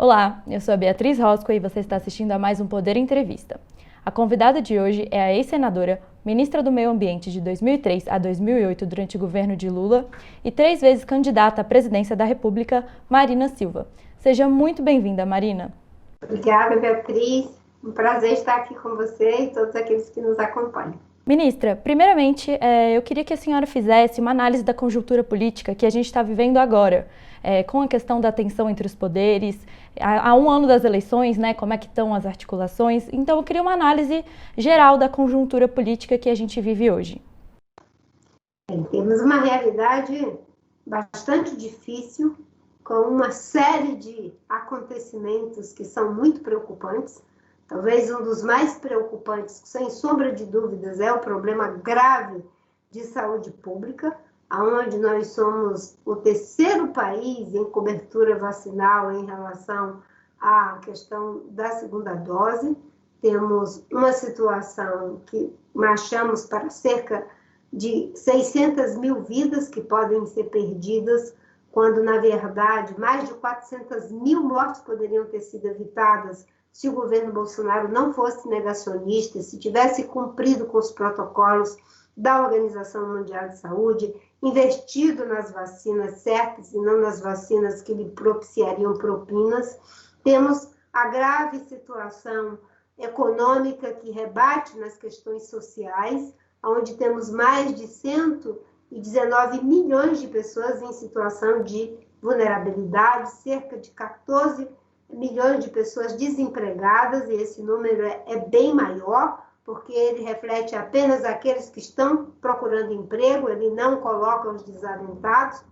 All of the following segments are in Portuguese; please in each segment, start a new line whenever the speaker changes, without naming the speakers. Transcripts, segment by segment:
Olá, eu sou a Beatriz Rosco e você está assistindo a mais um Poder Entrevista. A convidada de hoje é a ex-senadora, ministra do Meio Ambiente de 2003 a 2008 durante o governo de Lula e 3 vezes candidata à presidência da República, Marina Silva. Seja muito bem-vinda, Marina.
Obrigada, Beatriz. Um prazer estar aqui com você e todos aqueles que nos acompanham.
Ministra, primeiramente, eu queria que a senhora fizesse uma análise da conjuntura política que a gente está vivendo agora, com a questão da tensão entre os poderes, há um ano das eleições, né, como é que estão as articulações. Então, eu queria uma análise geral da conjuntura política que a gente vive hoje.
Temos uma realidade bastante difícil, com uma série de acontecimentos que são muito preocupantes. Talvez um dos mais preocupantes, sem sombra de dúvidas, é o problema grave de saúde pública, onde nós somos o terceiro país em cobertura vacinal em relação à questão da segunda dose. Temos uma situação que marchamos para cerca de 600 mil vidas que podem ser perdidas, quando, na verdade, mais de 400 mil mortes poderiam ter sido evitadas se o governo Bolsonaro não fosse negacionista, se tivesse cumprido com os protocolos da Organização Mundial de Saúde, investido nas vacinas certas e não nas vacinas que lhe propiciariam propinas. Temos a grave situação econômica que rebate nas questões sociais, onde temos mais de 119 milhões de pessoas em situação de vulnerabilidade, cerca de 14 milhões de pessoas desempregadas, e esse número é bem maior, porque ele reflete apenas aqueles que estão procurando emprego, ele não coloca os desalentados.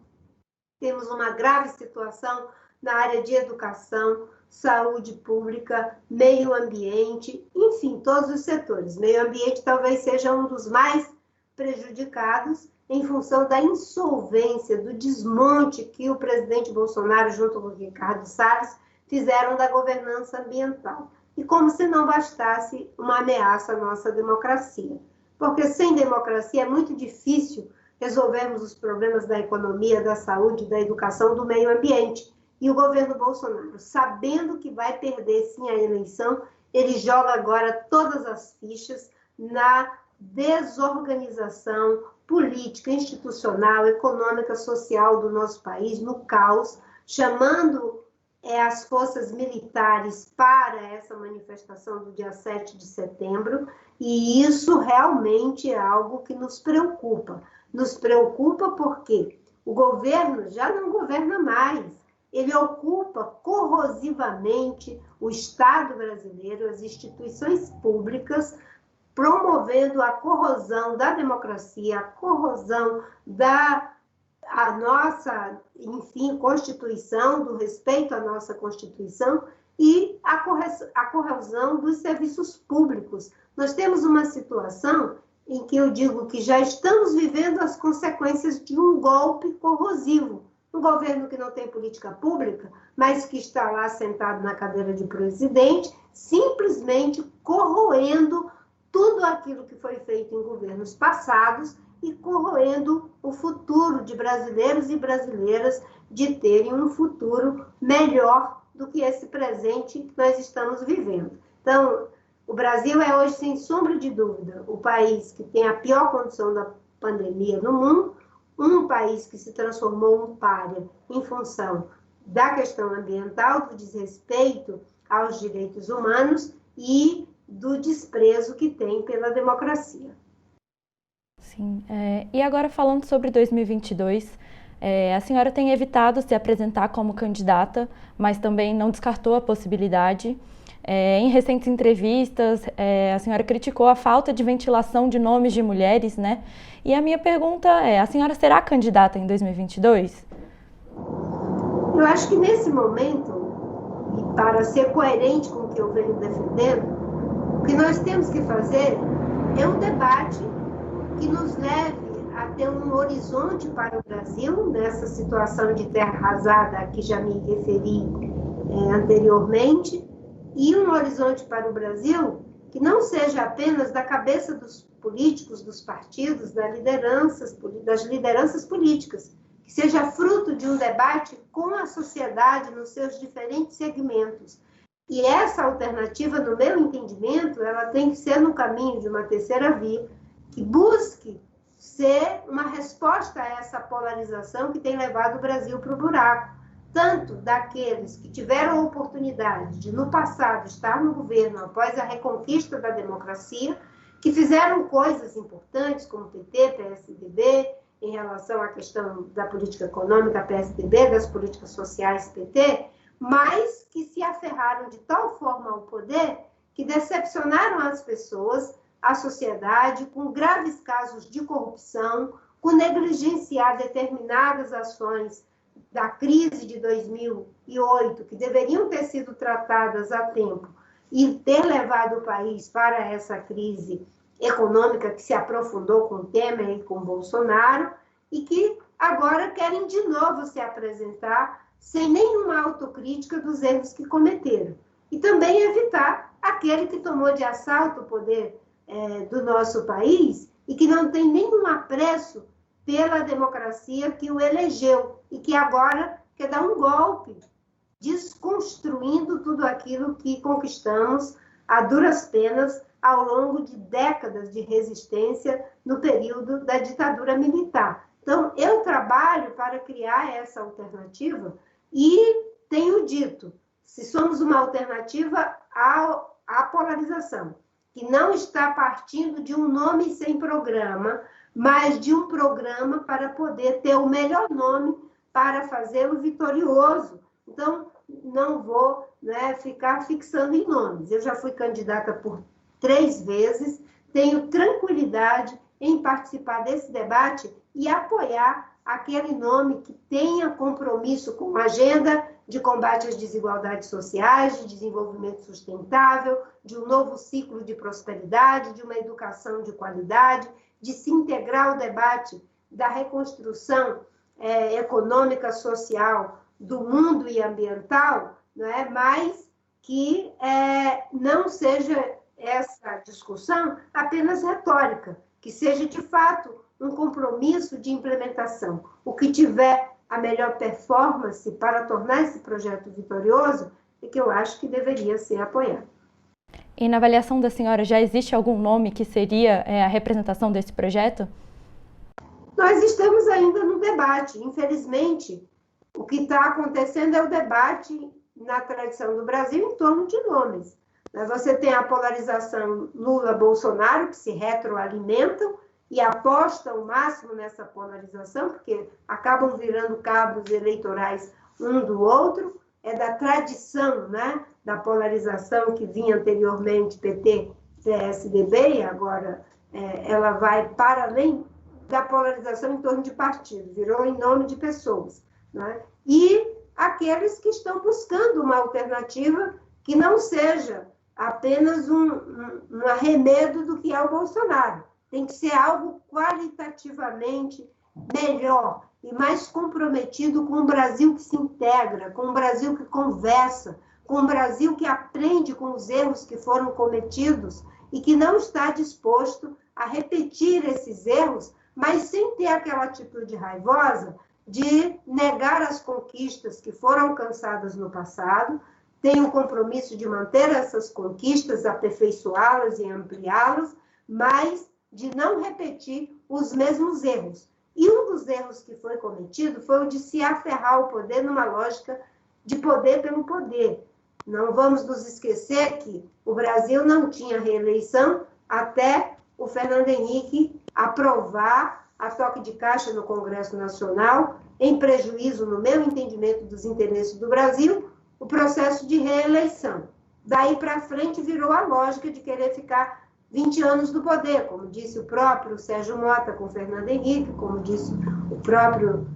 Temos uma grave situação na área de educação, saúde pública, meio ambiente, enfim, todos os setores. Meio ambiente talvez seja um dos mais prejudicados em função da insolvência, do desmonte que o presidente Bolsonaro, junto com o Ricardo Salles, fizeram da governança ambiental. E como se não bastasse uma ameaça à nossa democracia. Porque sem democracia é muito difícil resolvermos os problemas da economia, da saúde, da educação, do meio ambiente. E o governo Bolsonaro, sabendo que vai perder sim a eleição, ele joga agora todas as fichas na desorganização política, institucional, econômica, social do nosso país, no caos, chamando as forças militares para essa manifestação do dia 7 de setembro, e isso realmente é algo que nos preocupa. Nos preocupa porque o governo já não governa mais, ele ocupa corrosivamente o Estado brasileiro, as instituições públicas, promovendo a corrosão da democracia, a corrosão a nossa, enfim, Constituição, do respeito à nossa Constituição e a corrosão dos serviços públicos. Nós temos uma situação em que eu digo que já estamos vivendo as consequências de um golpe corrosivo. Um governo que não tem política pública, mas que está lá sentado na cadeira de presidente, simplesmente corroendo tudo aquilo que foi feito em governos passados e corroendo o futuro de brasileiros e brasileiras de terem um futuro melhor do que esse presente que nós estamos vivendo. Então, o Brasil é hoje, sem sombra de dúvida, o país que tem a pior condição da pandemia no mundo, um país que se transformou em pária em função da questão ambiental, do desrespeito aos direitos humanos e do desprezo que tem pela democracia.
Sim, e agora falando sobre 2022, a senhora tem evitado se apresentar como candidata, mas também não descartou a possibilidade. Em recentes entrevistas, a senhora criticou a falta de ventilação de nomes de mulheres, né? E a minha pergunta é, a senhora será candidata em 2022?
Eu acho que nesse momento, e para ser coerente com o que eu venho defendendo, o que nós temos que fazer é um debate que nos leve a ter um horizonte para o Brasil, nessa situação de terra arrasada a que já me referi anteriormente, e um horizonte para o Brasil que não seja apenas da cabeça dos políticos, dos partidos, das lideranças políticas, que seja fruto de um debate com a sociedade nos seus diferentes segmentos. E essa alternativa, no meu entendimento, ela tem que ser no caminho de uma terceira via, que busque ser uma resposta a essa polarização que tem levado o Brasil para o buraco. Tanto daqueles que tiveram a oportunidade de, no passado, estar no governo após a reconquista da democracia, que fizeram coisas importantes, como PT, PSDB, em relação à questão da política econômica, PSDB, das políticas sociais, PT, mas que se aferraram de tal forma ao poder que decepcionaram as pessoas, a sociedade, com graves casos de corrupção, com negligenciar determinadas ações da crise de 2008, que deveriam ter sido tratadas a tempo, e ter levado o país para essa crise econômica que se aprofundou com Temer e com Bolsonaro, e que agora querem de novo se apresentar sem nenhuma autocrítica dos erros que cometeram. E também evitar aquele que tomou de assalto o poder do nosso país e que não tem nenhum apreço pela democracia que o elegeu e que agora quer dar um golpe, desconstruindo tudo aquilo que conquistamos a duras penas ao longo de décadas de resistência no período da ditadura militar. Então, eu trabalho para criar essa alternativa e tenho dito, se somos uma alternativa à polarização, que não está partindo de um nome sem programa, mas de um programa para poder ter o melhor nome para fazê-lo vitorioso. Então, não vou ficar fixando em nomes. Eu já fui candidata por 3 vezes, tenho tranquilidade em participar desse debate e apoiar aquele nome que tenha compromisso com a agenda de combate às desigualdades sociais, de desenvolvimento sustentável, de um novo ciclo de prosperidade, de uma educação de qualidade, de se integrar ao debate da reconstrução econômica, social do mundo e ambiental, mas que não seja essa discussão apenas retórica, que seja de fato um compromisso de implementação. O que tiver a melhor performance para tornar esse projeto vitorioso é que eu acho que deveria ser apoiado.
E na avaliação da senhora, já existe algum nome que seria a representação desse projeto?
Nós estamos ainda no debate. Infelizmente, o que está acontecendo é o debate na tradição do Brasil em torno de nomes. Você tem a polarização Lula-Bolsonaro, que se retroalimentam e apostam o máximo nessa polarização, porque acabam virando cabos eleitorais um do outro. É da tradição, da polarização que vinha anteriormente PT, PSDB, e agora ela vai para além da polarização em torno de partido, virou em nome de pessoas. E aqueles que estão buscando uma alternativa que não seja apenas um arremedo do que é o Bolsonaro. Tem que ser algo qualitativamente melhor e mais comprometido com um Brasil que se integra, com um Brasil que conversa, com um Brasil que aprende com os erros que foram cometidos e que não está disposto a repetir esses erros, mas sem ter aquela atitude raivosa de negar as conquistas que foram alcançadas no passado, tem o compromisso de manter essas conquistas, aperfeiçoá-las e ampliá-las, mas de não repetir os mesmos erros. E um dos erros que foi cometido foi o de se aferrar ao poder numa lógica de poder pelo poder. Não vamos nos esquecer que o Brasil não tinha reeleição até o Fernando Henrique aprovar a toque de caixa no Congresso Nacional, em prejuízo, no meu entendimento, dos interesses do Brasil, o processo de reeleição. Daí para frente virou a lógica de querer ficar 20 anos no poder, como disse o próprio Sérgio Mota com Fernando Henrique, como disse o próprio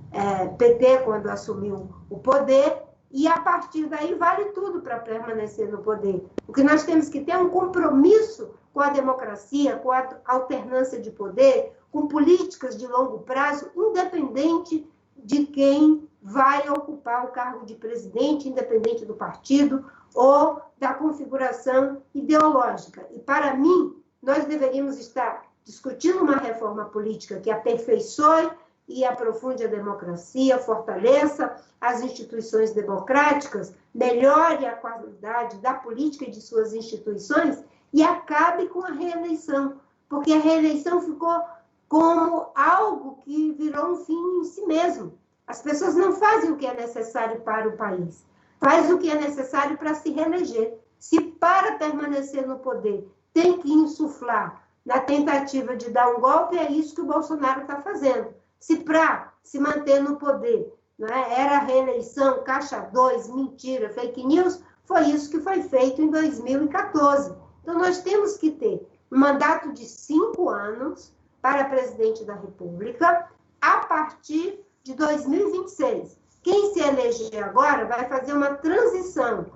PT quando assumiu o poder, e a partir daí vale tudo para permanecer no poder. O que nós temos que ter é um compromisso com a democracia, com a alternância de poder, com políticas de longo prazo, independente de quem vai ocupar o cargo de presidente, independente do partido ou da configuração ideológica. E, para mim, nós deveríamos estar discutindo uma reforma política que aperfeiçoe e aprofunde a democracia, fortaleça as instituições democráticas, melhore a qualidade da política e de suas instituições e acabe com a reeleição, porque a reeleição ficou como algo que virou um fim em si mesmo. As pessoas não fazem o que é necessário para o país, faz o que é necessário para se reeleger. Se para permanecer no poder tem que insuflar na tentativa de dar um golpe, é isso que o Bolsonaro está fazendo. Se para se manter no poder, não é, era reeleição, caixa 2, mentira, fake news, foi isso que foi feito em 2014. Então, nós temos que ter um mandato de 5 anos para presidente da República a partir de 2026. Quem se eleger agora vai fazer uma transição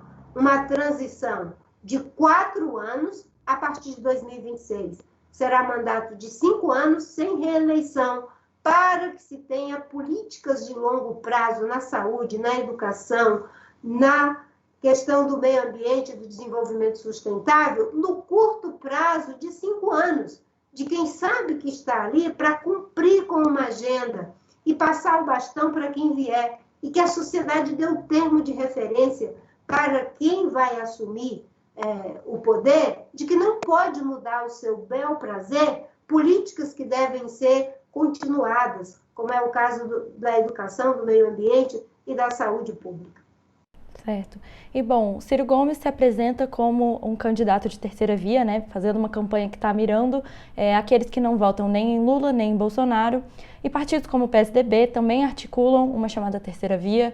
de 4 anos a partir de 2026. Será mandato de 5 anos sem reeleição, para que se tenha políticas de longo prazo na saúde, na educação, na questão do meio ambiente e do desenvolvimento sustentável, no curto prazo de 5 anos, de quem sabe que está ali para cumprir com uma agenda e passar o bastão para quem vier, e que a sociedade dê o termo de referência para quem vai assumir o poder, de que não pode mudar o seu bel prazer políticas que devem ser continuadas, como é o caso da educação, do meio ambiente e da saúde pública.
Certo. E, bom, Ciro Gomes se apresenta como um candidato de terceira via, né, fazendo uma campanha que está mirando aqueles que não votam nem em Lula, nem em Bolsonaro. E partidos como o PSDB também articulam uma chamada terceira via,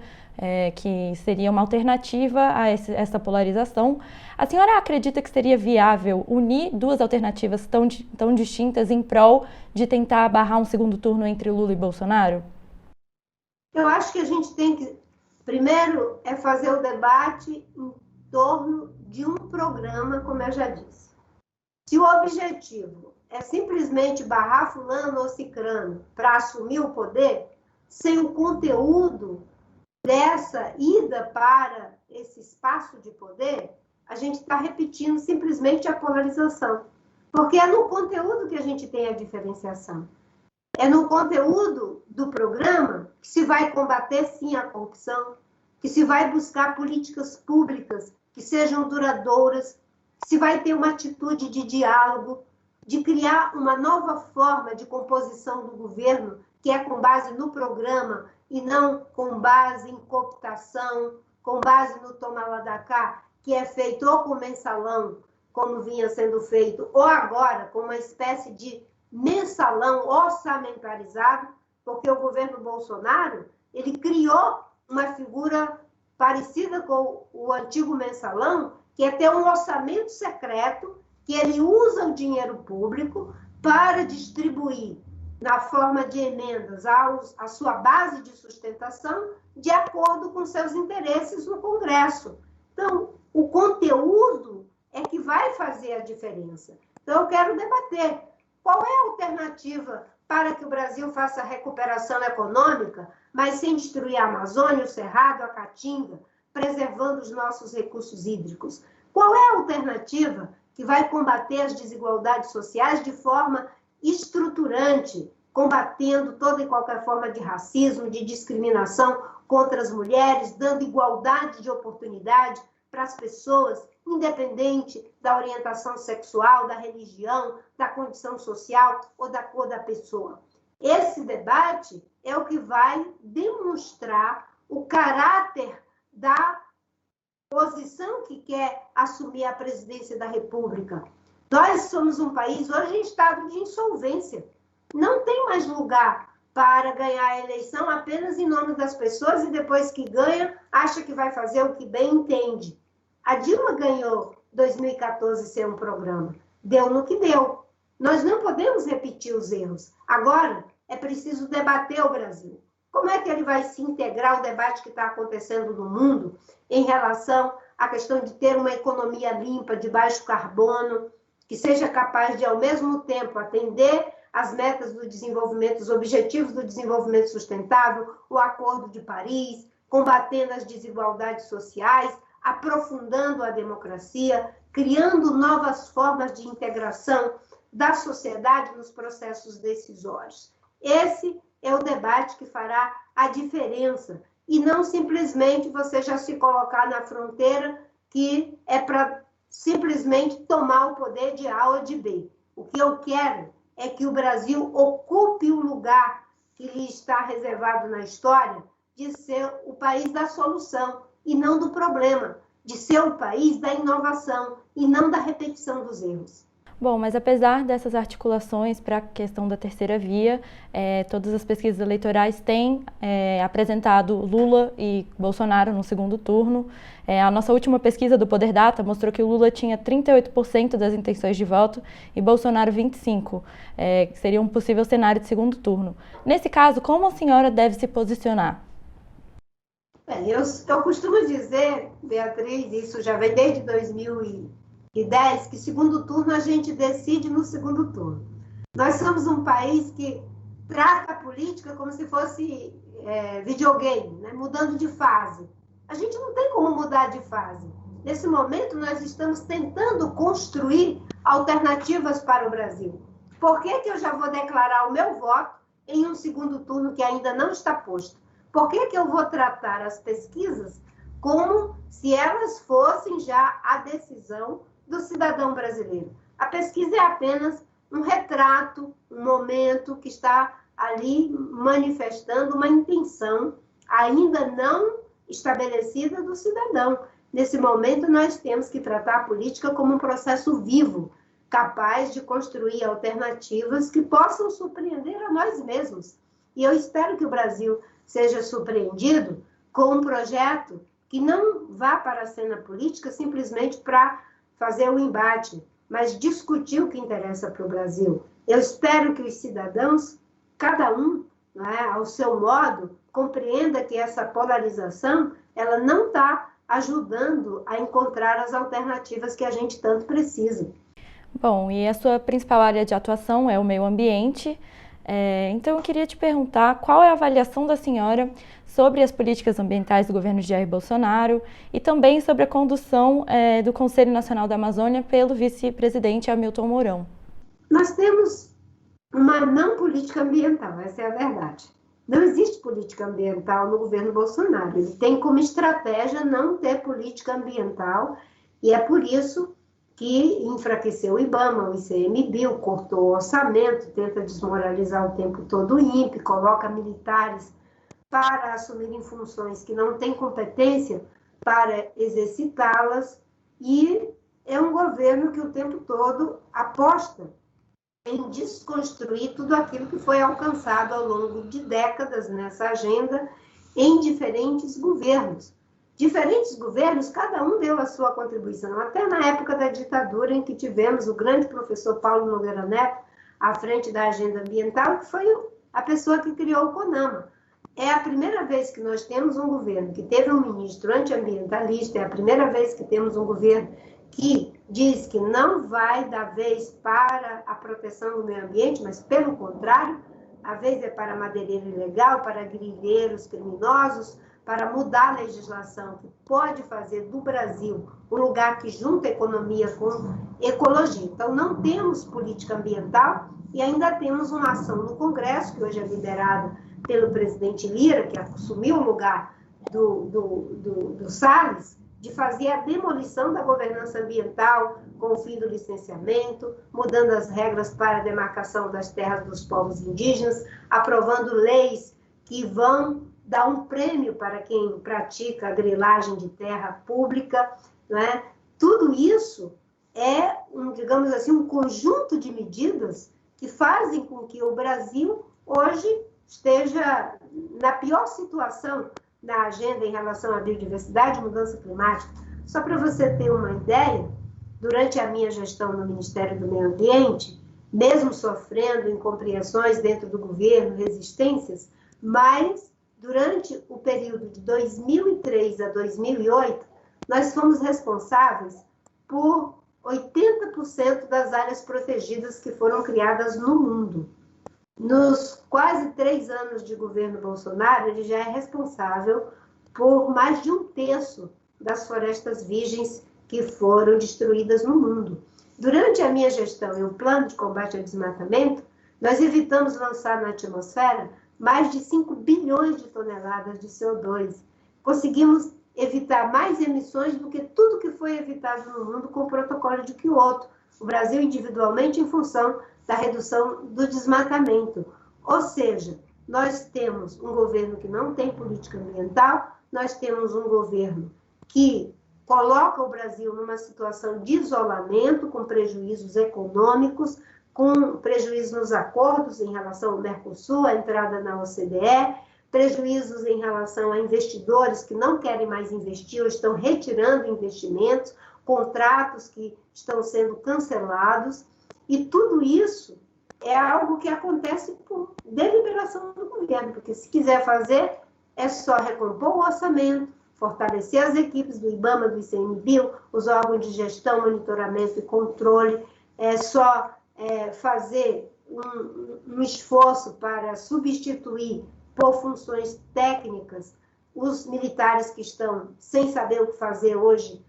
que seria uma alternativa a essa polarização. A senhora acredita que seria viável unir duas alternativas tão distintas em prol de tentar barrar um segundo turno entre Lula e Bolsonaro?
Eu acho que a gente tem que, primeiro, fazer o debate em torno de um programa, como eu já disse. Se o objetivo é simplesmente barrar fulano ou cicrano para assumir o poder, sem o conteúdo dessa ida para esse espaço de poder, a gente está repetindo simplesmente a polarização. Porque é no conteúdo que a gente tem a diferenciação. É no conteúdo do programa que se vai combater, sim, a corrupção, que se vai buscar políticas públicas que sejam duradouras, que se vai ter uma atitude de diálogo, de criar uma nova forma de composição do governo, que é com base no programa e não com base em cooptação, com base no toma lá da cá, que é feito ou com mensalão, como vinha sendo feito, ou agora com uma espécie de mensalão orçamentarizado, porque o governo Bolsonaro, ele criou uma figura parecida com o antigo mensalão, que é ter um orçamento secreto, que ele usa o dinheiro público para distribuir na forma de emendas a sua base de sustentação, de acordo com seus interesses no Congresso. Então, o conteúdo é que vai fazer a diferença. Então, eu quero debater qual é a alternativa para que o Brasil faça a recuperação econômica, mas sem destruir a Amazônia, o Cerrado, a Caatinga, preservando os nossos recursos hídricos. Qual é a alternativa que vai combater as desigualdades sociais de forma estruturante, combatendo toda e qualquer forma de racismo, de discriminação contra as mulheres, dando igualdade de oportunidade para as pessoas, independente da orientação sexual, da religião, da condição social ou da cor da pessoa. Esse debate é o que vai demonstrar o caráter da posição que quer assumir a presidência da República. Nós somos um país hoje em estado de insolvência. Não tem mais lugar para ganhar a eleição apenas em nome das pessoas e depois que ganha, acha que vai fazer o que bem entende. A Dilma ganhou 2014 sem um programa. Deu no que deu. Nós não podemos repetir os erros. Agora, é preciso debater o Brasil. Como é que ele vai se integrar ao debate que está acontecendo no mundo em relação à questão de ter uma economia limpa, de baixo carbono, que seja capaz de, ao mesmo tempo, atender às metas do desenvolvimento, os objetivos do desenvolvimento sustentável, o Acordo de Paris, combatendo as desigualdades sociais, aprofundando a democracia, criando novas formas de integração da sociedade nos processos decisórios. Esse é o debate que fará a diferença, e não simplesmente você já se colocar na fronteira que é para simplesmente tomar o poder de A ou de B. O que eu quero é que o Brasil ocupe o lugar que lhe está reservado na história de ser o país da solução e não do problema, de ser o país da inovação e não da repetição dos erros.
Bom, mas apesar dessas articulações para a questão da terceira via, todas as pesquisas eleitorais têm apresentado Lula e Bolsonaro no segundo turno. A nossa última pesquisa do Poder Data mostrou que o Lula tinha 38% das intenções de voto e Bolsonaro 25%, que seria um possível cenário de segundo turno. Nesse caso, como a senhora deve se posicionar?
Bem, eu costumo dizer, Beatriz, isso já vem desde 2010, que segundo turno a gente decide no segundo turno. Nós somos um país que trata a política como se fosse videogame, né? Mudando de fase. A gente não tem como mudar de fase. Nesse momento, nós estamos tentando construir alternativas para o Brasil. Por que eu já vou declarar o meu voto em um segundo turno que ainda não está posto? Por que eu vou tratar as pesquisas como se elas fossem já a decisão do cidadão brasileiro? A pesquisa é apenas um retrato, um momento que está ali manifestando uma intenção ainda não estabelecida do cidadão. Nesse momento, nós temos que tratar a política como um processo vivo, capaz de construir alternativas que possam surpreender a nós mesmos. E eu espero que o Brasil seja surpreendido com um projeto que não vá para a cena política simplesmente para fazer o embate, mas discutir o que interessa para o Brasil. Eu espero que os cidadãos, cada um, né, ao seu modo, compreenda que essa polarização ela não está ajudando a encontrar as alternativas que a gente tanto precisa.
Bom, e a sua principal área de atuação é o meio ambiente. Então, eu queria te perguntar qual é a avaliação da senhora sobre as políticas ambientais do governo de Jair Bolsonaro e também sobre a condução do Conselho Nacional da Amazônia pelo vice-presidente Hamilton Mourão.
Nós temos uma não política ambiental, essa é a verdade. Não existe política ambiental no governo Bolsonaro. Ele tem como estratégia não ter política ambiental e é por isso que enfraqueceu o IBAMA, o ICMBio, cortou o orçamento, tenta desmoralizar o tempo todo o INPE, coloca militares para assumirem funções que não têm competência para exercitá-las, e é um governo que o tempo todo aposta em desconstruir tudo aquilo que foi alcançado ao longo de décadas nessa agenda em diferentes governos. Diferentes governos, cada um deu a sua contribuição, até na época da ditadura, em que tivemos o grande professor Paulo Nogueira Neto à frente da agenda ambiental, que foi a pessoa que criou o CONAMA. É a primeira vez que nós temos um governo que teve um ministro antiambientalista, é a primeira vez que temos um governo que diz que não vai dar vez para a proteção do meio ambiente, mas, pelo contrário, a vez é para madeireiro ilegal, para grileiros criminosos, para mudar a legislação que pode fazer do Brasil um lugar que junta economia com ecologia. Então, não temos política ambiental e ainda temos uma ação no Congresso, que hoje é liderada pelo presidente Lira, que assumiu o lugar do Salles, de fazer a demolição da governança ambiental com o fim do licenciamento, mudando as regras para a demarcação das terras dos povos indígenas, aprovando leis que vão dar um prêmio para quem pratica a grilagem de terra pública, né? Tudo isso é, digamos assim, um conjunto de medidas que fazem com que o Brasil hoje esteja na pior situação na agenda em relação à biodiversidade e mudança climática. Só para você ter uma ideia, durante a minha gestão no Ministério do Meio Ambiente, mesmo sofrendo incompreensões dentro do governo, resistências, mas durante o período de 2003 a 2008, nós fomos responsáveis por 80% das áreas protegidas que foram criadas no mundo. Nos quase 3 anos de governo Bolsonaro, ele já é responsável por mais de 1/3 das florestas virgens que foram destruídas no mundo. Durante a minha gestão e o plano de combate ao desmatamento, nós evitamos lançar na atmosfera mais de 5 bilhões de toneladas de CO2. Conseguimos evitar mais emissões do que tudo que foi evitado no mundo com o protocolo de Kyoto. O Brasil individualmente em função da redução do desmatamento. Ou seja, nós temos um governo que não tem política ambiental, nós temos um governo que coloca o Brasil numa situação de isolamento, com prejuízos econômicos, com prejuízos nos acordos em relação ao Mercosul, a entrada na OCDE, prejuízos em relação a investidores que não querem mais investir ou estão retirando investimentos, contratos que estão sendo cancelados, e tudo isso é algo que acontece por deliberação do governo, porque se quiser fazer, é só recompor o orçamento, fortalecer as equipes do IBAMA, do ICMBio, os órgãos de gestão, monitoramento e controle, é só fazer um esforço para substituir por funções técnicas os militares que estão sem saber o que fazer hoje,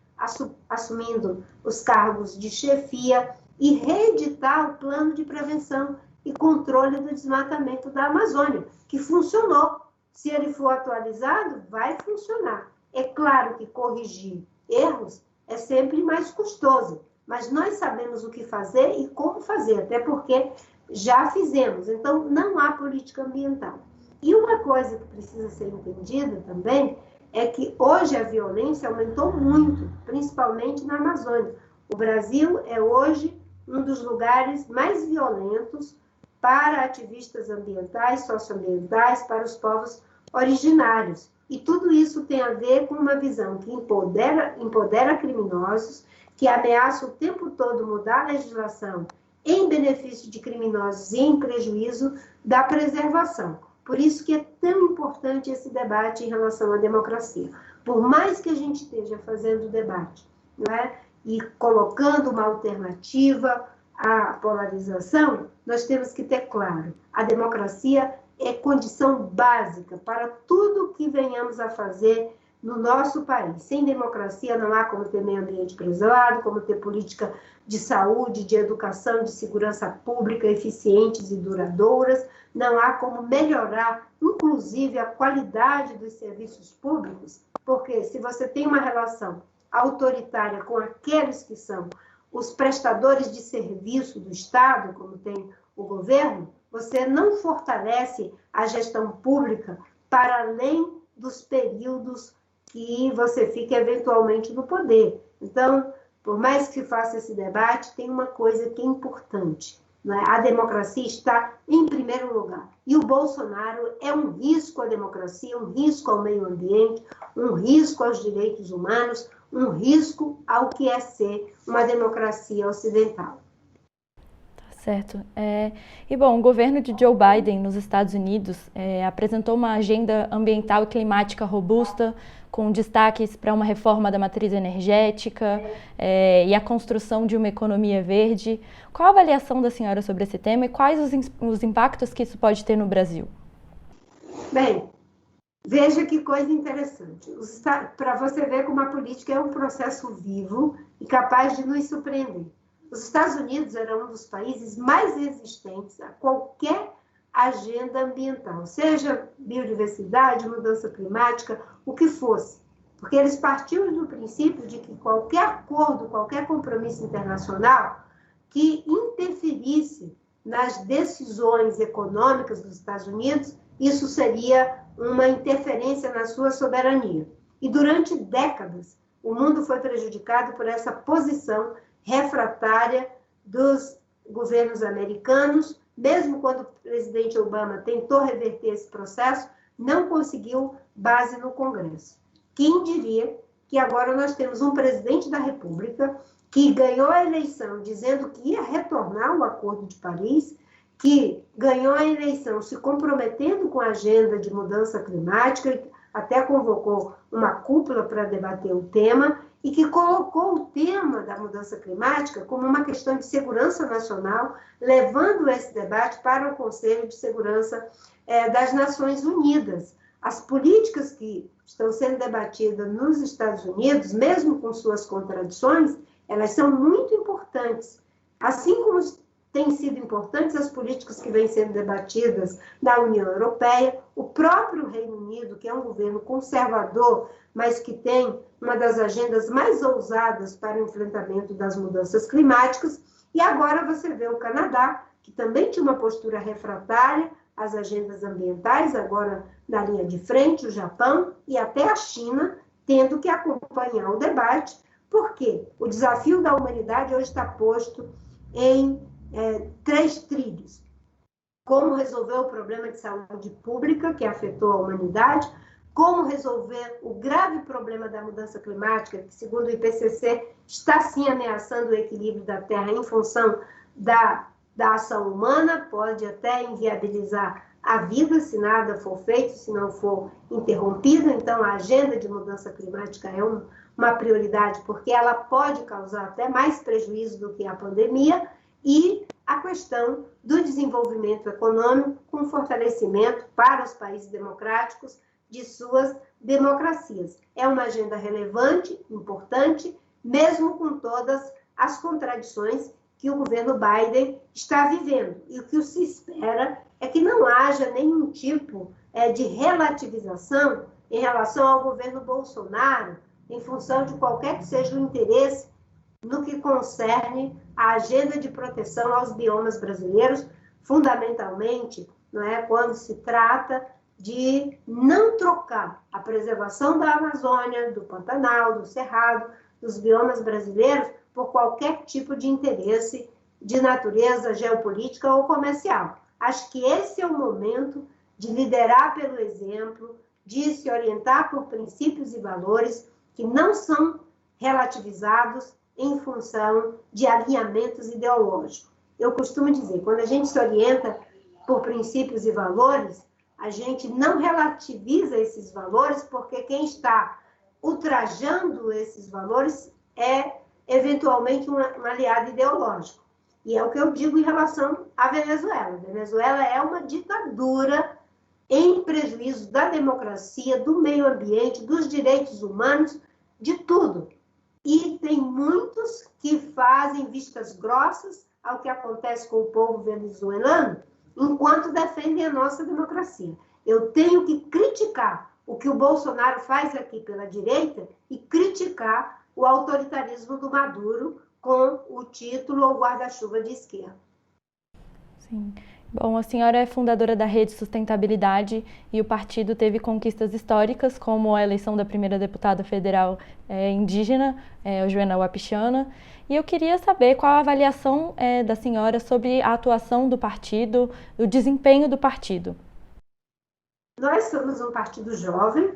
assumindo os cargos de chefia, e reeditar o plano de prevenção e controle do desmatamento da Amazônia, que funcionou. Se ele for atualizado, vai funcionar. É claro que corrigir erros é sempre mais custoso, mas nós sabemos o que fazer e como fazer, até porque já fizemos. Então, não há política ambiental. E uma coisa que precisa ser entendida também é que hoje a violência aumentou muito, principalmente na Amazônia. O Brasil é hoje um dos lugares mais violentos para ativistas ambientais, socioambientais, para os povos originários. E tudo isso tem a ver com uma visão que empodera criminosos, que ameaça o tempo todo mudar a legislação em benefício de criminosos e em prejuízo da preservação. Por isso que é tão importante esse debate em relação à democracia. Por mais que a gente esteja fazendo debate, não é? E colocando uma alternativa à polarização, nós temos que ter claro, a democracia é condição básica para tudo que venhamos a fazer no nosso país. Sem democracia não há como ter meio ambiente preservado, como ter política de saúde, de educação, de segurança pública eficientes e duradouras, não há como melhorar, inclusive, a qualidade dos serviços públicos, porque se você tem uma relação autoritária com aqueles que são os prestadores de serviço do Estado, como tem o governo, você não fortalece a gestão pública para além dos períodos que você fica eventualmente no poder. Então, por mais que se faça esse debate, tem uma coisa que é importante, né? A democracia está em primeiro lugar. E o Bolsonaro é um risco à democracia, um risco ao meio ambiente, um risco aos direitos humanos, um risco ao que é ser uma democracia ocidental.
Certo. E bom, o governo de Joe Biden nos Estados Unidos apresentou uma agenda ambiental e climática robusta, com destaques para uma reforma da matriz energética e a construção de uma economia verde. Qual a avaliação da senhora sobre esse tema e quais os impactos que isso pode ter no Brasil?
Bem, veja que coisa interessante. Para você ver como a política é um processo vivo e capaz de nos surpreender. Os Estados Unidos eram um dos países mais resistentes a qualquer agenda ambiental, seja biodiversidade, mudança climática, o que fosse. Porque eles partiam do princípio de que qualquer acordo, qualquer compromisso internacional que interferisse nas decisões econômicas dos Estados Unidos, isso seria uma interferência na sua soberania. E durante décadas, o mundo foi prejudicado por essa posição refratária dos governos americanos, mesmo quando o presidente Obama tentou reverter esse processo, não conseguiu base no Congresso. Quem diria que agora nós temos um presidente da República que ganhou a eleição dizendo que ia retornar ao Acordo de Paris, que ganhou a eleição se comprometendo com a agenda de mudança climática, até convocou uma cúpula para debater o tema, e que colocou o tema da mudança climática como uma questão de segurança nacional, levando esse debate para o Conselho de Segurança das Nações Unidas. As políticas que estão sendo debatidas nos Estados Unidos, mesmo com suas contradições, elas são muito importantes. Assim como têm sido importantes, as políticas que vêm sendo debatidas na União Europeia, o próprio Reino Unido, que é um governo conservador, mas que tem uma das agendas mais ousadas para o enfrentamento das mudanças climáticas, e agora você vê o Canadá, que também tinha uma postura refratária às agendas ambientais, agora na linha de frente, o Japão e até a China, tendo que acompanhar o debate, porque o desafio da humanidade hoje está posto em 3 trilhos. Como resolver o problema de saúde pública que afetou a humanidade, como resolver o grave problema da mudança climática, que, segundo o IPCC, está sim ameaçando o equilíbrio da Terra em função da ação humana, pode até inviabilizar a vida se nada for feito, se não for interrompido. Então, a agenda de mudança climática é uma prioridade, porque ela pode causar até mais prejuízo do que a pandemia, e a questão do desenvolvimento econômico com fortalecimento para os países democráticos de suas democracias. É uma agenda relevante, importante, mesmo com todas as contradições que o governo Biden está vivendo. E o que se espera é que não haja nenhum tipo de relativização em relação ao governo Bolsonaro, em função de qualquer que seja o interesse no que concerne a agenda de proteção aos biomas brasileiros, fundamentalmente, não é, quando se trata de não trocar a preservação da Amazônia, do Pantanal, do Cerrado, dos biomas brasileiros, por qualquer tipo de interesse de natureza geopolítica ou comercial. Acho que esse é o momento de liderar pelo exemplo, de se orientar por princípios e valores que não são relativizados em função de alinhamentos ideológicos. Eu costumo dizer, quando a gente se orienta por princípios e valores, a gente não relativiza esses valores, porque quem está ultrajando esses valores é, eventualmente, um aliado ideológico. E é o que eu digo em relação à Venezuela. A Venezuela é uma ditadura em prejuízo da democracia, do meio ambiente, dos direitos humanos, de tudo. E tem muitos que fazem vistas grossas ao que acontece com o povo venezuelano, enquanto defendem a nossa democracia. Eu tenho que criticar o que o Bolsonaro faz aqui pela direita e criticar o autoritarismo do Maduro com o título ou guarda-chuva de esquerda.
Sim. Bom, a senhora é fundadora da Rede Sustentabilidade e o partido teve conquistas históricas, como a eleição da primeira deputada federal indígena, Joana Wapichana. E eu queria saber qual a avaliação da senhora sobre a atuação do partido, o desempenho do partido.
Nós somos um partido jovem,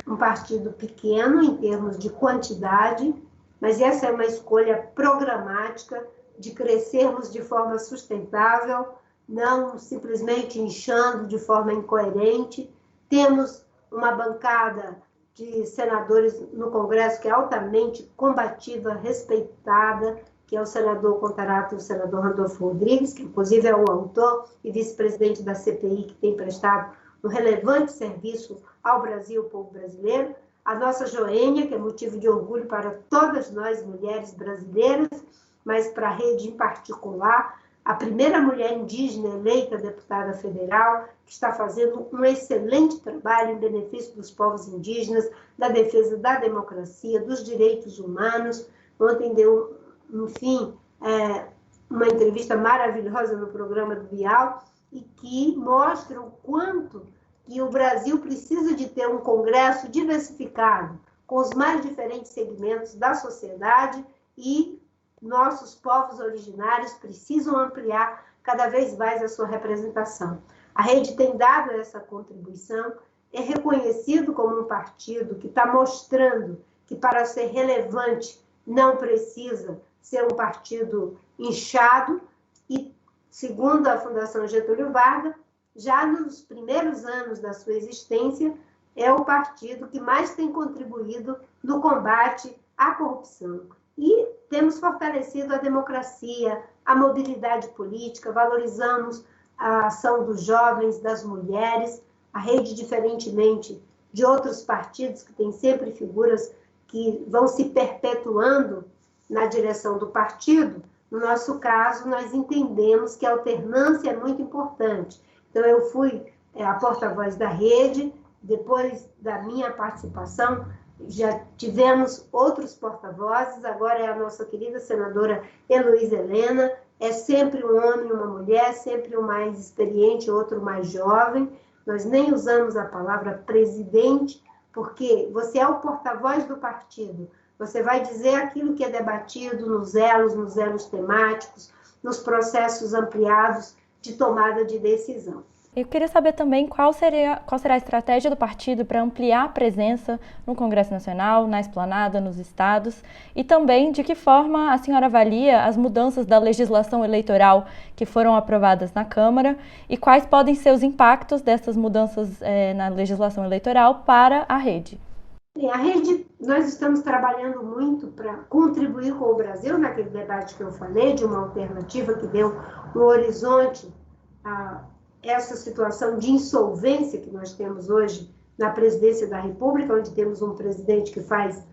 um partido pequeno em termos de quantidade, mas essa é uma escolha programática de crescermos de forma sustentável, não simplesmente inchando de forma incoerente. Temos uma bancada de senadores no Congresso que é altamente combativa, respeitada, que é o senador Contarato e o senador Randolfo Rodrigues, que inclusive é o autor e vice-presidente da CPI, que tem prestado um relevante serviço ao Brasil, ao povo brasileiro. A nossa Joênia, que é motivo de orgulho para todas nós, mulheres brasileiras, mas para a rede em particular, a primeira mulher indígena eleita deputada federal, que está fazendo um excelente trabalho em benefício dos povos indígenas, da defesa da democracia, dos direitos humanos. Ontem deu, enfim, uma entrevista maravilhosa no programa do Bial, e que mostra o quanto que o Brasil precisa de ter um Congresso diversificado, com os mais diferentes segmentos da sociedade, e nossos povos originários precisam ampliar cada vez mais a sua representação. A rede tem dado essa contribuição, é reconhecido como um partido que está mostrando que, para ser relevante, não precisa ser um partido inchado, e, segundo a Fundação Getúlio Vargas, já nos primeiros anos da sua existência, é o partido que mais tem contribuído no combate à corrupção. E temos fortalecido a democracia, a mobilidade política, valorizamos a ação dos jovens, das mulheres. A rede, diferentemente de outros partidos que têm sempre figuras que vão se perpetuando na direção do partido, No nosso caso, nós entendemos que a alternância é muito importante. Então, eu fui a porta-voz da rede, depois da minha participação, já tivemos outros porta-vozes, agora é a nossa querida senadora Heloísa Helena, é sempre um homem e uma mulher, sempre um mais experiente, outro mais jovem. Nós nem usamos a palavra presidente, porque você é o porta-voz do partido. Você vai dizer aquilo que é debatido nos elos temáticos, nos processos ampliados de tomada de decisão.
Eu queria saber também qual será a estratégia do partido para ampliar a presença no Congresso Nacional, na Esplanada, nos estados, e também de que forma a senhora avalia as mudanças da legislação eleitoral que foram aprovadas na Câmara e quais podem ser os impactos dessas mudanças na legislação eleitoral para a rede.
A rede, nós estamos trabalhando muito para contribuir com o Brasil naquele debate que eu falei, de uma alternativa que deu um horizonte a essa situação de insolvência que nós temos hoje na presidência da República, onde temos um presidente que faz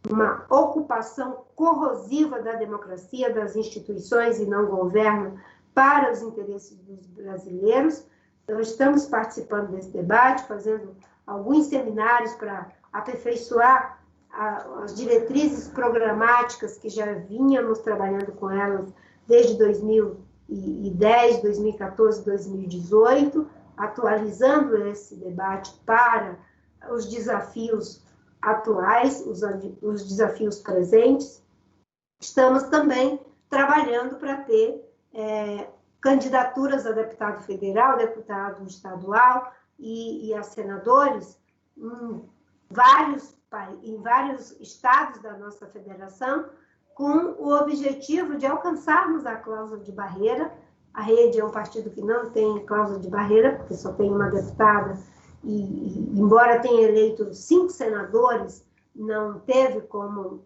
uma ocupação corrosiva da democracia, das instituições e não governa para os interesses dos brasileiros. Então, estamos participando desse debate, fazendo alguns seminários para aperfeiçoar as diretrizes programáticas que já vínhamos trabalhando com elas desde 2010, 2014, 2018, atualizando esse debate para os desafios atuais, os desafios presentes. Estamos também trabalhando para ter candidaturas a deputado federal, deputado estadual e a senadores em vários estados da nossa federação, com o objetivo de alcançarmos a cláusula de barreira. A rede é um partido que não tem cláusula de barreira, porque só tem uma deputada, e embora tenha eleito 5 senadores, não teve como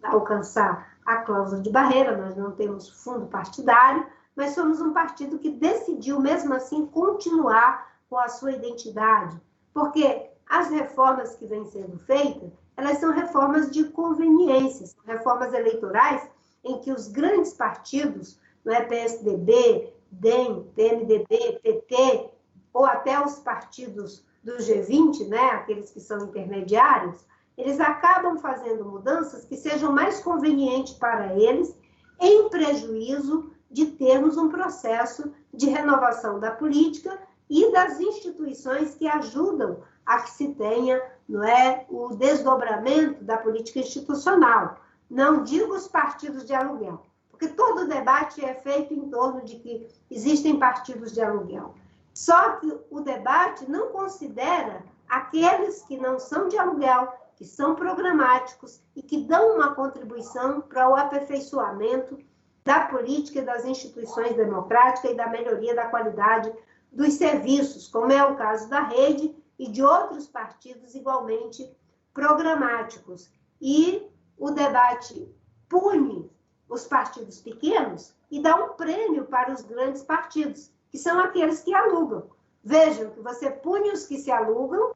alcançar a cláusula de barreira, nós não temos fundo partidário, mas somos um partido que decidiu, mesmo assim, continuar com a sua identidade, porque as reformas que vêm sendo feitas, elas são reformas de conveniência, são reformas eleitorais em que os grandes partidos, não é, PSDB, DEM, PMDB, PT, ou até os partidos do G20, né, aqueles que são intermediários, eles acabam fazendo mudanças que sejam mais convenientes para eles, em prejuízo de termos um processo de renovação da política e das instituições que ajudam a que se tenha, não é, o desdobramento da política institucional. Não digo os partidos de aluguel, porque todo debate é feito em torno de que existem partidos de aluguel. Só que o debate não considera aqueles que não são de aluguel, que são programáticos e que dão uma contribuição para o aperfeiçoamento da política e das instituições democráticas e da melhoria da qualidade dos serviços, como é o caso da rede e de outros partidos igualmente programáticos. E o debate pune os partidos pequenos e dá um prêmio para os grandes partidos, que são aqueles que alugam. Vejam que você pune os que se alugam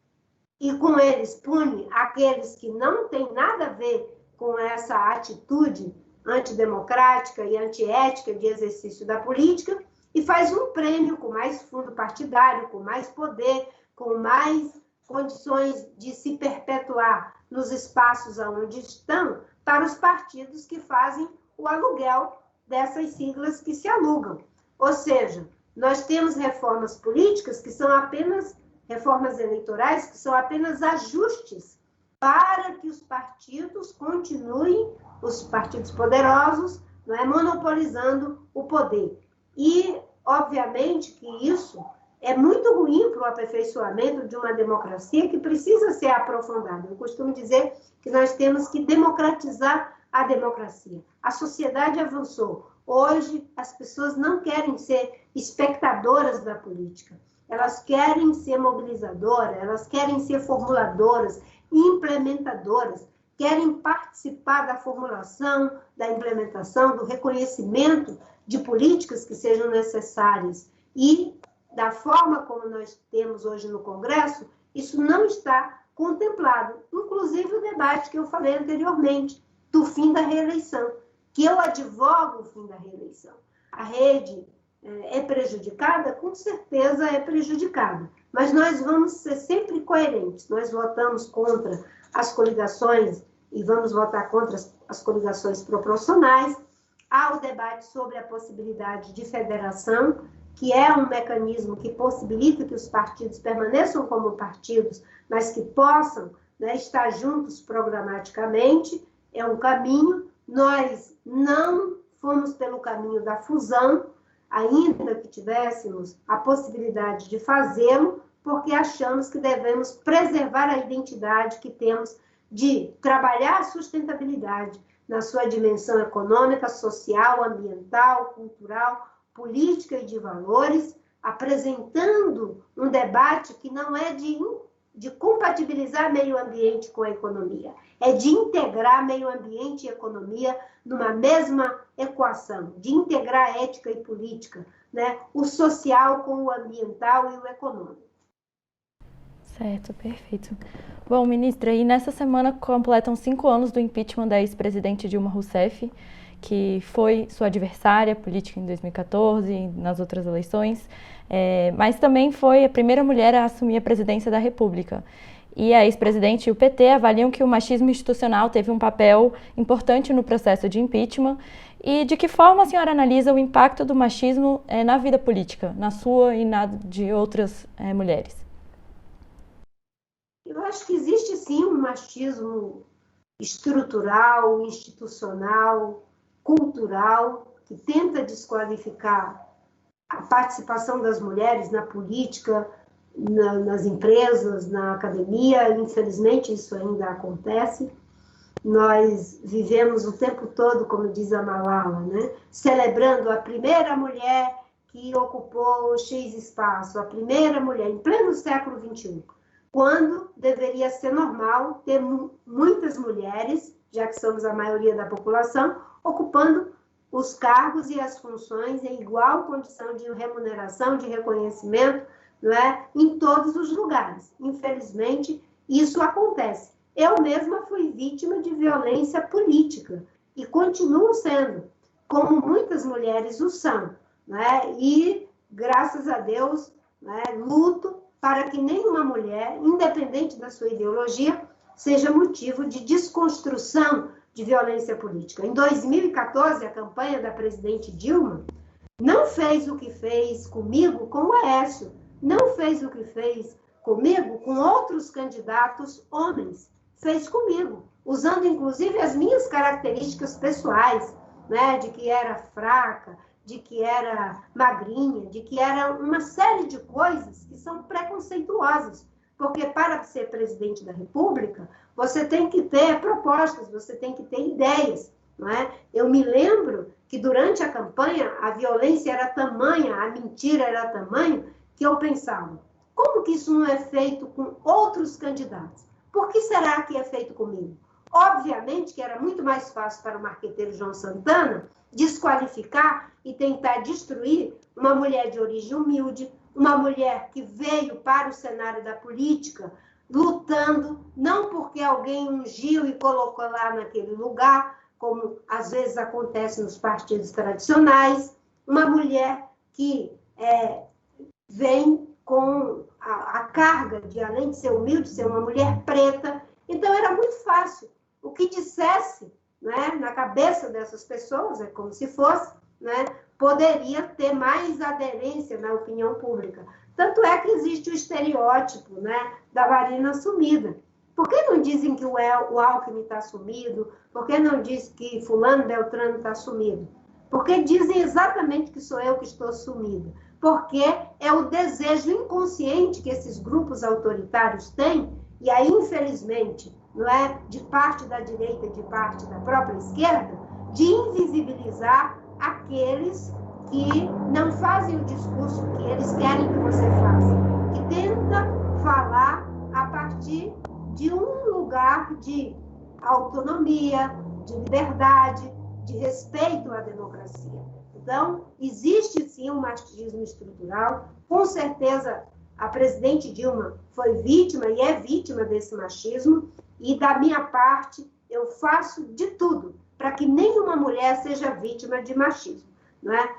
e com eles pune aqueles que não têm nada a ver com essa atitude antidemocrática e antiética de exercício da política e faz um prêmio com mais fundo partidário, com mais poder, com mais condições de se perpetuar nos espaços onde estão, para os partidos que fazem o aluguel dessas siglas que se alugam. Ou seja, nós temos reformas políticas que são apenas reformas eleitorais, que são apenas ajustes para que os partidos continuem, os partidos poderosos, não é, monopolizando o poder. E, obviamente, que isso é muito ruim para o aperfeiçoamento de uma democracia que precisa ser aprofundada. Eu costumo dizer que nós temos que democratizar a democracia. A sociedade avançou. Hoje, as pessoas não querem ser espectadoras da política. Elas querem ser mobilizadoras, elas querem ser formuladoras, implementadoras, querem participar da formulação, da implementação, do reconhecimento de políticas que sejam necessárias. E, da forma como nós temos hoje no Congresso, isso não está contemplado. Inclusive o debate que eu falei anteriormente, do fim da reeleição. que eu advogo o fim da reeleição. A rede é prejudicada? Com certeza é prejudicada, mas nós vamos ser sempre coerentes. Nós votamos contra as coligações e vamos votar contra as coligações proporcionais. Há o debate sobre a possibilidade de federação, que é um mecanismo que possibilita que os partidos permaneçam como partidos, mas que possam, né, estar juntos programaticamente. É um caminho. Nós não fomos pelo caminho da fusão, ainda que tivéssemos a possibilidade de fazê-lo, porque achamos que devemos preservar a identidade que temos de trabalhar a sustentabilidade na sua dimensão econômica, social, ambiental, cultural, política e de valores, apresentando um debate que não é de compatibilizar meio ambiente com a economia, é de integrar meio ambiente e economia numa mesma equação, de integrar ética e política, né? O social com o ambiental e o econômico.
Certo, perfeito. Bom, ministra, e nessa semana completam 5 anos do impeachment da ex-presidente Dilma Rousseff, que foi sua adversária política em 2014 e nas outras eleições, mas também foi a primeira mulher a assumir a presidência da República. E a ex-presidente e o PT avaliam que o machismo institucional teve um papel importante no processo de impeachment. E de que forma a senhora analisa o impacto do machismo na vida política, na sua e na de outras mulheres?
Eu acho que existe sim um machismo estrutural, institucional, cultural, que tenta desqualificar a participação das mulheres na política, nas empresas, na academia. Infelizmente, isso ainda acontece. Nós vivemos o tempo todo, como diz a Malala, né? Celebrando a primeira mulher que ocupou X espaço, a primeira mulher, em pleno século XXI, quando deveria ser normal ter muitas mulheres, já que somos a maioria da população, ocupando os cargos e as funções em igual condição de remuneração, de reconhecimento, não é? Em todos os lugares. Infelizmente, isso acontece. Eu mesma fui vítima de violência política e continuo sendo, como muitas mulheres o são, né? E, graças a Deus, né, luto para que nenhuma mulher, independente da sua ideologia, seja motivo de desconstrução de violência política. Em 2014, a campanha da presidente Dilma não fez o que fez comigo com o Aécio, não fez o que fez comigo com outros candidatos homens, fez comigo, usando inclusive as minhas características pessoais, né, de que era fraca, de que era magrinha, de que era uma série de coisas que são preconceituosas, porque para ser presidente da República, você tem que ter propostas, você tem que ter ideias, não é? Eu me lembro que durante a campanha a violência era tamanha, a mentira era tamanha, que eu pensava, como que isso não é feito com outros candidatos? Por que será que é feito comigo? Obviamente que era muito mais fácil para o marqueteiro João Santana desqualificar e tentar destruir uma mulher de origem humilde, uma mulher que veio para o cenário da política lutando, não porque alguém ungiu e colocou lá naquele lugar, como às vezes acontece nos partidos tradicionais, uma mulher que vem com a carga de, além de ser humilde, ser uma mulher preta. Então, era muito fácil. O que dissesse, né, na cabeça dessas pessoas, é como se fosse, né, poderia ter mais aderência na opinião pública. Tanto é que existe o estereótipo, né, da Marina sumida. Por que não dizem que o Alckmin está sumido? Por que não dizem que fulano Beltrano está sumido? Porque dizem exatamente que sou eu que estou sumida. Porque é o desejo inconsciente que esses grupos autoritários têm, e aí, infelizmente, não é, de parte da direita e de parte da própria esquerda, de invisibilizar aqueles que não fazem o discurso que eles querem que você faça, que tenta falar a partir de um lugar de autonomia, de liberdade, de respeito à democracia. Então, existe sim um machismo estrutural, com certeza a presidente Dilma foi vítima e é vítima desse machismo, e da minha parte eu faço de tudo para que nenhuma mulher seja vítima de machismo, não é?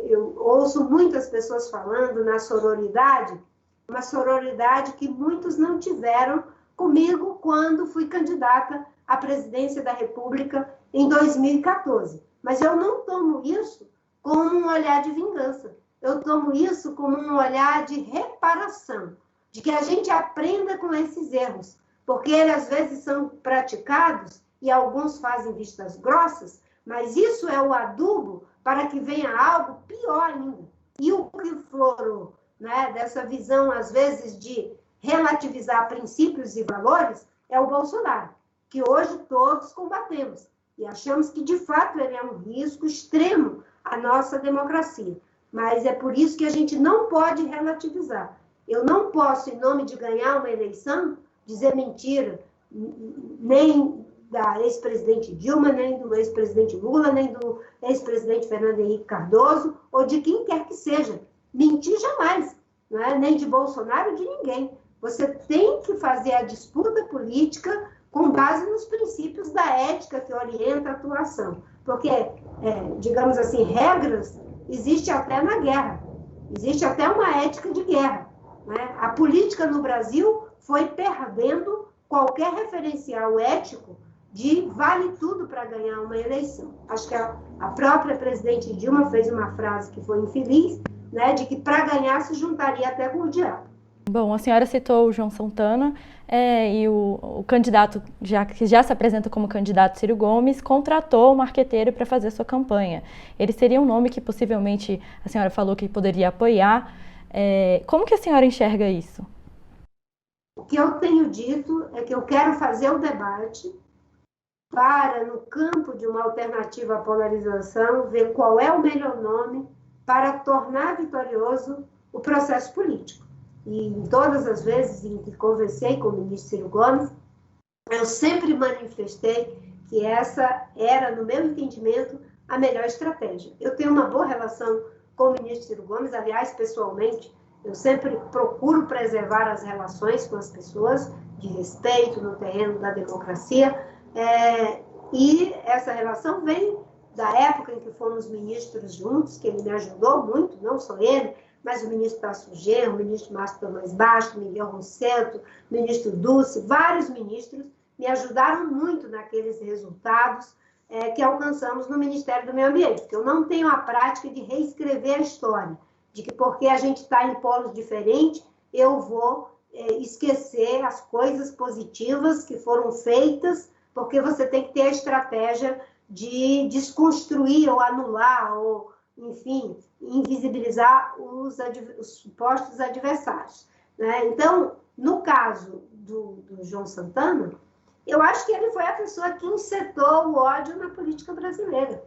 Eu ouço muitas pessoas falando na sororidade, uma sororidade que muitos não tiveram comigo quando fui candidata à presidência da República em 2014. Mas eu não tomo isso como um olhar de vingança. Eu tomo isso como um olhar de reparação, de que a gente aprenda com esses erros, porque eles às vezes são praticados e alguns fazem vistas grossas, mas isso é o adubo para que venha algo pior ainda. E o que florou, né, dessa visão, às vezes, de relativizar princípios e valores, é o Bolsonaro, que hoje todos combatemos e achamos que, de fato, ele é um risco extremo à nossa democracia. Mas é por isso que a gente não pode relativizar. Eu não posso, em nome de ganhar uma eleição, dizer mentira, nem da ex-presidente Dilma, nem do ex-presidente Lula, nem do ex-presidente Fernando Henrique Cardoso, ou de quem quer que seja. Mentir jamais, não é? Nem de Bolsonaro, de ninguém. Você tem que fazer a disputa política com base nos princípios da ética que orienta a atuação. Porque, digamos assim, regras existem até na guerra. Existe até uma ética de guerra, né? A política no Brasil foi perdendo qualquer referencial ético de vale tudo para ganhar uma eleição. Acho que a própria presidente Dilma fez uma frase que foi infeliz, né, de que para ganhar se juntaria até com o diabo.
Bom, a senhora citou o João Santana e o candidato, que já se apresenta como candidato, Ciro Gomes, contratou o marqueteiro para fazer sua campanha. Ele seria um nome que possivelmente a senhora falou que poderia apoiar. Como que a senhora enxerga isso?
O que eu tenho dito é que eu quero fazer o debate para, no campo de uma alternativa à polarização, ver qual é o melhor nome para tornar vitorioso o processo político. E em todas as vezes em que conversei com o ministro Ciro Gomes, eu sempre manifestei que essa era, no meu entendimento, a melhor estratégia. Eu tenho uma boa relação com o ministro Ciro Gomes, aliás, pessoalmente, eu sempre procuro preservar as relações com as pessoas, de respeito no terreno da democracia, e essa relação vem da época em que fomos ministros juntos, que ele me ajudou muito, não só ele, mas o ministro Tasso Genro, o ministro Márcio Tomás Bastos, Miguel Rosseto, o ministro Dulce, vários ministros me ajudaram muito naqueles resultados que alcançamos no Ministério do Meio Ambiente, porque eu não tenho a prática de reescrever a história, de que porque a gente está em polos diferentes, eu vou esquecer as coisas positivas que foram feitas, porque você tem que ter a estratégia de desconstruir ou anular, ou, enfim, invisibilizar os supostos adversários, né? Então, no caso do João Santana, eu acho que ele foi a pessoa que insetou o ódio na política brasileira.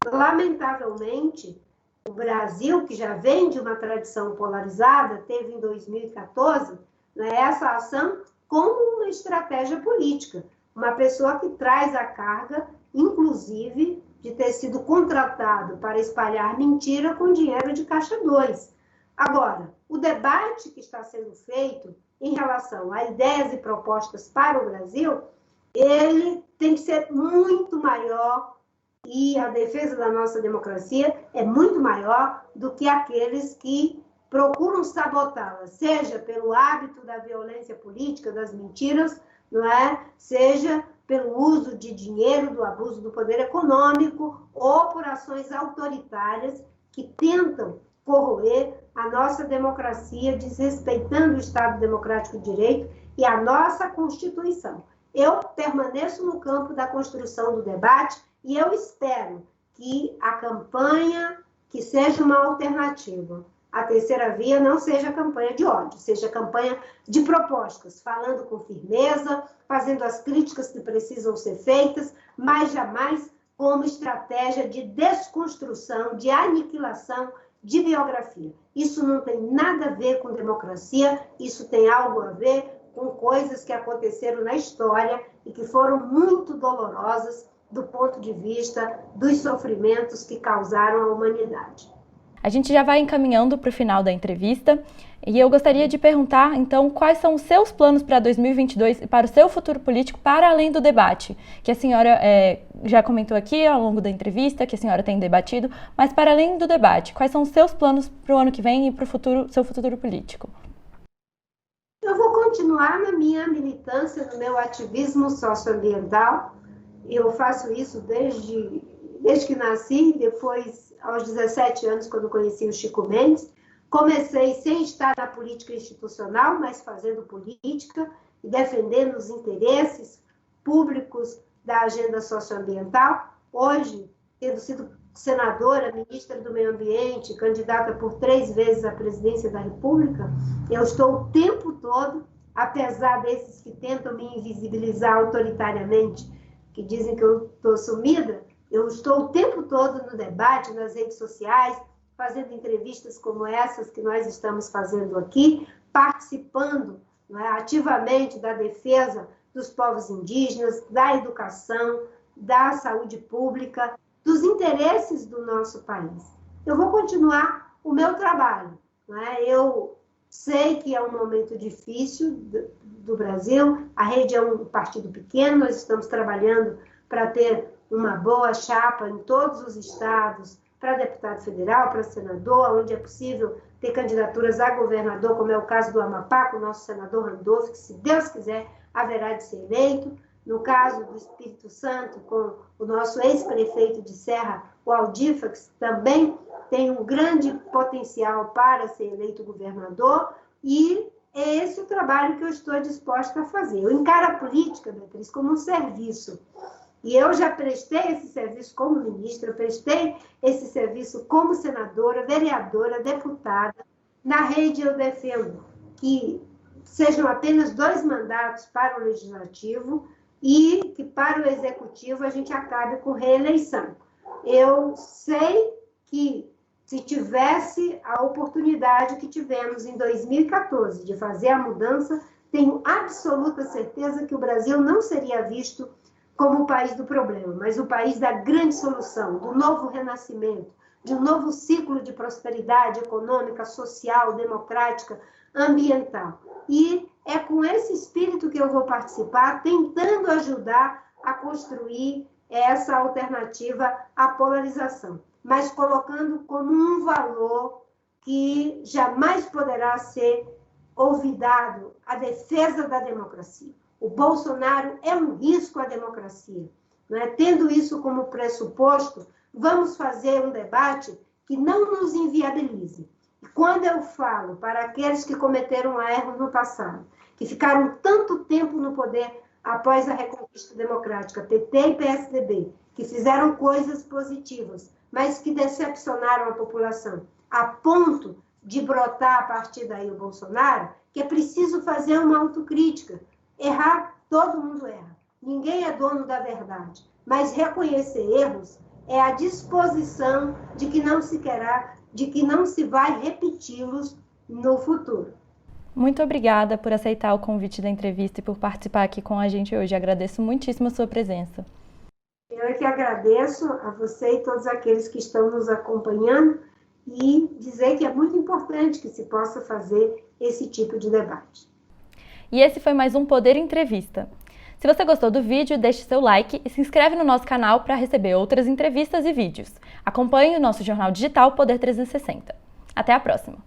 Lamentavelmente, o Brasil, que já vem de uma tradição polarizada, teve em 2014, né, essa ação como uma estratégia política. Uma pessoa que traz a carga, inclusive, de ter sido contratado para espalhar mentira com dinheiro de Caixa 2. Agora, o debate que está sendo feito em relação a ideias e propostas para o Brasil, ele tem que ser muito maior, e a defesa da nossa democracia é muito maior do que aqueles que procuram sabotá-la, seja pelo hábito da violência política, das mentiras, não é? Seja pelo uso de dinheiro, do abuso do poder econômico, ou por ações autoritárias que tentam corroer a nossa democracia, desrespeitando o Estado Democrático de Direito e a nossa Constituição. Eu permaneço no campo da construção do debate e eu espero que a campanha, que seja uma alternativa, a terceira via não seja campanha de ódio, seja campanha de propostas, falando com firmeza, fazendo as críticas que precisam ser feitas, mas jamais como estratégia de desconstrução, de aniquilação de biografia. Isso não tem nada a ver com democracia, isso tem algo a ver com coisas que aconteceram na história e que foram muito dolorosas do ponto de vista dos sofrimentos que causaram à humanidade.
A gente já vai encaminhando para o final da entrevista e eu gostaria de perguntar, então, quais são os seus planos para 2022 e para o seu futuro político para além do debate, que a senhora já comentou aqui ao longo da entrevista, que a senhora tem debatido, mas para além do debate, quais são os seus planos para o ano que vem e para o seu futuro político?
Eu vou continuar na minha militância, no meu ativismo socioambiental. Eu faço isso desde que nasci, depois, aos 17 anos, quando conheci o Chico Mendes. Comecei sem estar na política institucional, mas fazendo política e defendendo os interesses públicos da agenda socioambiental. Hoje, tendo sido senadora, ministra do Meio Ambiente, candidata por 3 vezes à presidência da República, eu estou o tempo todo, apesar desses que tentam me invisibilizar autoritariamente, que dizem que eu estou sumida, eu estou o tempo todo no debate, nas redes sociais, fazendo entrevistas como essas que nós estamos fazendo aqui, participando, não é, ativamente da defesa dos povos indígenas, da educação, da saúde pública, dos interesses do nosso país. Eu vou continuar o meu trabalho. Não é? Eu sei que é um momento difícil do Brasil, a Rede é um partido pequeno, nós estamos trabalhando para ter uma boa chapa em todos os estados, para deputado federal, para senador, onde é possível ter candidaturas a governador, como é o caso do Amapá, com o nosso senador Randolph, que, se Deus quiser, haverá de ser eleito. No caso do Espírito Santo, com o nosso ex-prefeito de Serra, o Aldifax, também tem um grande potencial para ser eleito governador, e é esse o trabalho que eu estou disposta a fazer. Eu encaro a política, Beatriz, como um serviço. E eu já prestei esse serviço como ministra, prestei esse serviço como senadora, vereadora, deputada. Na Rede eu defendo que sejam apenas 2 mandatos para o Legislativo e que para o Executivo a gente acabe com reeleição. Eu sei que se tivesse a oportunidade que tivemos em 2014 de fazer a mudança, tenho absoluta certeza que o Brasil não seria visto como o país do problema, mas o país da grande solução, do novo renascimento, de um novo ciclo de prosperidade econômica, social, democrática, ambiental. E é com esse espírito que eu vou participar, tentando ajudar a construir essa alternativa à polarização, mas colocando como um valor que jamais poderá ser olvidado, a defesa da democracia. O Bolsonaro é um risco à democracia. Não é? Tendo isso como pressuposto, vamos fazer um debate que não nos inviabilize. E quando eu falo para aqueles que cometeram erros no passado, que ficaram tanto tempo no poder após a reconquista democrática, PT e PSDB, que fizeram coisas positivas, mas que decepcionaram a população, a ponto de brotar a partir daí o Bolsonaro, que é preciso fazer uma autocrítica. Errar, todo mundo erra. Ninguém é dono da verdade. Mas reconhecer erros é a disposição de que não se vai repeti-los no futuro.
Muito obrigada por aceitar o convite da entrevista e por participar aqui com a gente hoje. Agradeço muitíssimo a sua presença.
Eu é que agradeço a você e todos aqueles que estão nos acompanhando e dizer que é muito importante que se possa fazer esse tipo de debate.
E esse foi mais um Poder Entrevista. Se você gostou do vídeo, deixe seu like e se inscreve no nosso canal para receber outras entrevistas e vídeos. Acompanhe o nosso jornal digital Poder 360. Até a próxima!